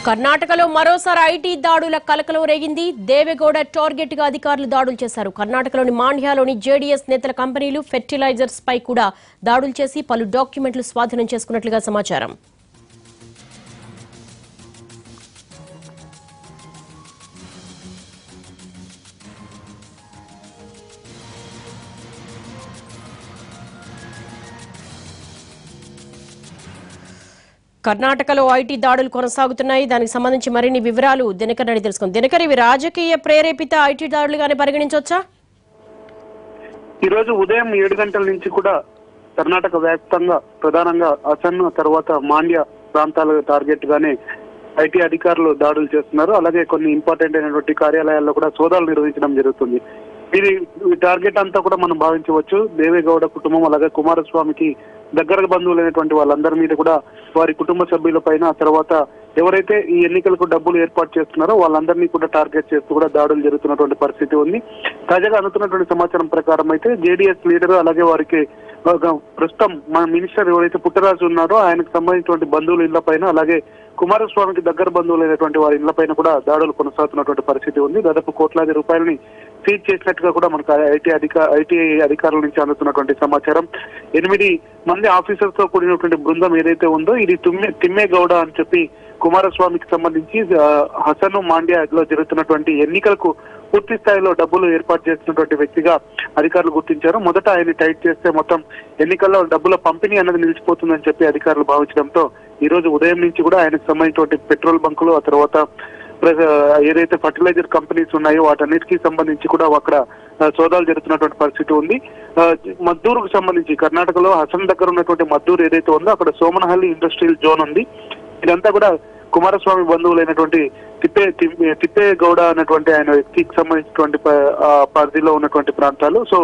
కర్ణాటకలో మరోసారి ఐటీ దాడుల కలకలం రేగింది. దేవేగౌడ టార్గెట్ గా అధికారులు దాడులు చేశారు. కర్ణాటకలోని మాండ్యాలోని జేడీఎస్ నేతల కంపెనీలు ఫెర్టిలైజర్స్ పై కూడా దాడులు చేసి పలు డాక్యుమెంట్లు స్వాధీనం చేసుకున్నట్లుగా సమాచారం. కర్ణాటకలో ఐటీ దాడులు కొనసాగుతున్నాయి. దానికి సంబంధించి మరిన్ని వివరాలు దినకర్ అని తెలుసుకుందాం. దినకర్, ఇవి రాజకీయ ప్రేరేపిత ఐటీ దాడులుగానే పరిగణించవచ్చా? ఈ రోజు ఉదయం 7 గంటల నుంచి కూడా కర్ణాటక వ్యాప్తంగా ప్రధానంగా అసన్ తర్వాత మాండ్య ప్రాంతాల టార్గెట్ గానే ఐటీ అధికారులు దాడులు చేస్తున్నారు. అలాగే కొన్ని ఇంపార్టెంట్ అయినటువంటి కార్యాలయాల్లో కూడా సోదాలు నిర్వహించడం జరుగుతుంది. ఈ టార్గెట్ అంతా కూడా మనం భావించవచ్చు దేవేగౌడ కుటుంబం అలాగే కుమారస్వామికి దగ్గర బంధువులైనటువంటి వాళ్ళందరి మీద కూడా వారి కుటుంబ సభ్యుల పైన తర్వాత ఎవరైతే ఈ ఎన్నికలకు డబ్బులు ఏర్పాటు చేస్తున్నారో వాళ్ళందరినీ కూడా టార్గెట్ చేస్తూ కూడా దాడులు జరుగుతున్నటువంటి పరిస్థితి ఉంది. తాజాగా అందుతున్నటువంటి సమాచారం ప్రకారం అయితే జేడీఎస్ లీడర్ అలాగే వారికి ప్రస్తుతం మన మినిస్టర్ ఎవరైతే పుట్టరాజు ఉన్నారో ఆయనకు సంబంధించినటువంటి బంధువుల ఇళ్ల పైన అలాగే కుమారస్వామికి దగ్గర బంధువులైనటువంటి వారి ఇళ్ల పైన కూడా దాడులు కొనసాగుతున్నటువంటి పరిస్థితి ఉంది. దాదాపు కోట్లాది రూపాయలని సీజ్ చేసినట్టుగా కూడా మనకు ఐటీ అధికారుల నుంచి అందుతున్నటువంటి సమాచారం. 8 మంది ఆఫీసర్స్ తో కూడినటువంటి బృందం ఏదైతే ఉందో ఇది తిమ్మేగౌడ అని చెప్పి కుమారస్వామికి సంబంధించి హసన్ మాండ్యాలో జరుగుతున్నటువంటి ఎన్నికలకు పూర్తి స్థాయిలో డబ్బులు ఏర్పాటు చేస్తున్నటువంటి వ్యక్తిగా అధికారులు గుర్తించారు. మొదట ఆయన టైట్ చేస్తే మొత్తం ఎన్నికల్లో డబ్బుల పంపిణీ అన్నది నిలిచిపోతుందని చెప్పి అధికారులు భావించడంతో ఈ రోజు ఉదయం నుంచి కూడా ఆయనకు సంబంధించినటువంటి పెట్రోల్ బంకులు ఆ తర్వాత ఏదైతే ఫర్టిలైజర్ కంపెనీస్ ఉన్నాయో వాటన్నిటికీ సంబంధించి కూడా అక్కడ సోదాలు జరుగుతున్నటువంటి పరిస్థితి ఉంది. మద్దూరుకు సంబంధించి కర్ణాటకలో హసన్ దగ్గర ఉన్నటువంటి మద్దూరు ఏదైతే ఉందో అక్కడ సోమనహల్లి ఇండస్ట్రియల్ జోన్ ఉంది. ఇదంతా కూడా కుమారస్వామి బంధువులైనటువంటి తిప్పేగౌడ అన్నటువంటి ఆయన వ్యక్తికి సంబంధించినటువంటి పరిధిలో ఉన్నటువంటి ప్రాంతాలు. సో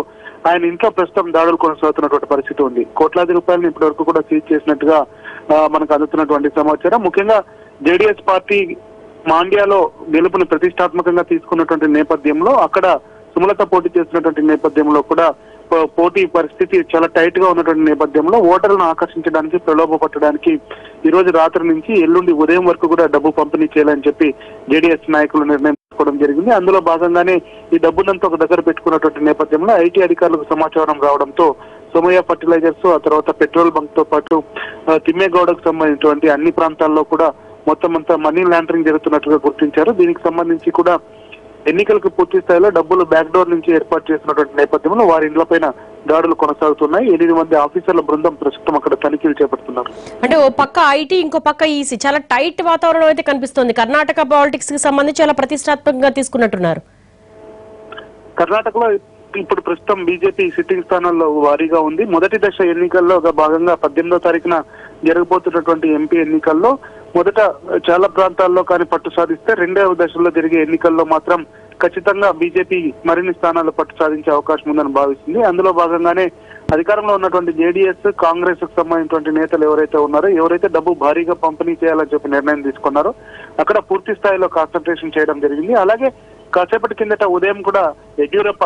ఆయన ఇంట్లో ప్రస్తుతం దాడులు కొనసాగుతున్నటువంటి పరిస్థితి ఉంది. కోట్లాది రూపాయలను ఇప్పటి వరకు కూడా సీజ్ చేసినట్టుగా మనకు అందుతున్నటువంటి సమాచారం. ముఖ్యంగా జేడీఎస్ పార్టీ మాండ్యాలో గెలుపుని ప్రతిష్టాత్మకంగా తీసుకున్నటువంటి నేపథ్యంలో అక్కడ సుమలత పోటీ చేస్తున్నటువంటి నేపథ్యంలో కూడా పోటీ పరిస్థితి చాలా టైట్ గా ఉన్నటువంటి నేపథ్యంలో ఓటర్లను ఆకర్షించడానికి ప్రలోభ పట్టడానికి ఈ రోజు రాత్రి నుంచి ఎల్లుండి ఉదయం వరకు కూడా డబ్బు పంపిణీ చేయాలని చెప్పి జేడీఎస్ నాయకులు నిర్ణయం తీసుకోవడం జరిగింది. అందులో భాగంగానే ఈ డబ్బునంతా ఒక దగ్గర పెట్టుకున్నటువంటి నేపథ్యంలో ఐటీ అధికారులకు సమాచారం రావడంతో సోమయ్య ఫర్టిలైజర్స్ ఆ తర్వాత పెట్రోల్ బంక్ తో పాటు తిమ్మేగౌడకు సంబంధించినటువంటి అన్ని ప్రాంతాల్లో కూడా మొత్తం అంతా మనీ లాండరింగ్ జరుగుతున్నట్టుగా గుర్తించారు. దీనికి సంబంధించి కూడా ఎన్నికలకు పూర్తి స్థాయిలో డబ్బులు బ్యాక్ డోర్ నుంచి ఏర్పాటు చేసినటువంటి నేపథ్యంలో వారి ఇండ్లపైన దాడులు కొనసాగుతున్నాయి. 8 మంది ఆఫీసర్ల బృందం ప్రస్తుతం అక్కడ తనిఖీలు చేపడుతున్నారు. అంటే ఓ పక్క ఐటీ ఇంకో పక్క ఈసీ చాలా టైట్ వాతావరణం అయితే కనిపిస్తోంది. కర్ణాటక పాలిటిక్స్ కి సంబంధించి చాలా ప్రతిష్టాత్మకంగా తీసుకున్నట్టున్నారు. కర్ణాటకలో ఇప్పుడు ప్రస్తుతం బీజేపీ సిట్టింగ్ స్థానాల్లో వారీగా ఉంది. మొదటి దశ ఎన్నికల్లో భాగంగా 18వ తారీఖున జరగబోతున్నటువంటి ఎంపీ ఎన్నికల్లో మొదట చాలా ప్రాంతాల్లో కానీ పట్టు సాధిస్తే రెండవ దశలో జరిగే ఎన్నికల్లో మాత్రం ఖచ్చితంగా బీజేపీ మరిన్ని స్థానాలు పట్టు సాధించే అవకాశం ఉందని భావిస్తుంది. అందులో భాగంగానే అధికారంలో ఉన్నటువంటి జేడీఎస్ కాంగ్రెస్ కు సంబంధించినటువంటి నేతలు ఎవరైతే ఉన్నారో ఎవరైతే డబ్బు భారీగా పంపిణీ చేయాలని చెప్పి నిర్ణయం తీసుకున్నారో అక్కడ పూర్తి స్థాయిలో కాన్సన్ట్రేషన్ చేయడం జరిగింది. అలాగే కాసేపటి కిందట ఉదయం కూడా యడ్యూరప్ప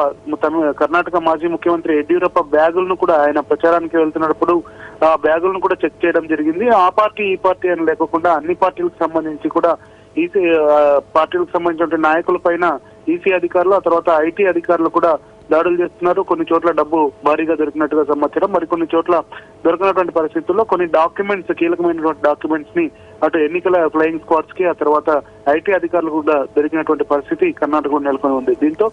కర్ణాటక మాజీ ముఖ్యమంత్రి యడ్యూరప్ప బ్యాగులను కూడా ఆయన ప్రచారానికి వెళ్తున్నప్పుడు ఆ బ్యాగులను కూడా చెక్ చేయడం జరిగింది. ఆ పార్టీ ఈ పార్టీ అని లేకుండా అన్ని పార్టీలకు సంబంధించి కూడా ఈసీ పార్టీలకు సంబంధించిన నాయకుల పైన ఈసీ అధికారులు ఆ తర్వాత ఐటీ అధికారులు కూడా దాడులు చేస్తున్నారు. కొన్ని చోట్ల డబ్బు భారీగా దొరికినట్టుగా సమాచారం. మరికొన్ని చోట్ల దొరికినటువంటి పరిస్థితుల్లో కొన్ని డాక్యుమెంట్స్ కీలకమైనటువంటి డాక్యుమెంట్స్ ని అటు ఎన్నికల ఫ్లయింగ్ స్క్వాడ్స్ కి ఆ తర్వాత ఐటీ అధికారులు కూడా దొరికినటువంటి పరిస్థితి కర్ణాటకలో నెలకొని ఉంది. దీంతో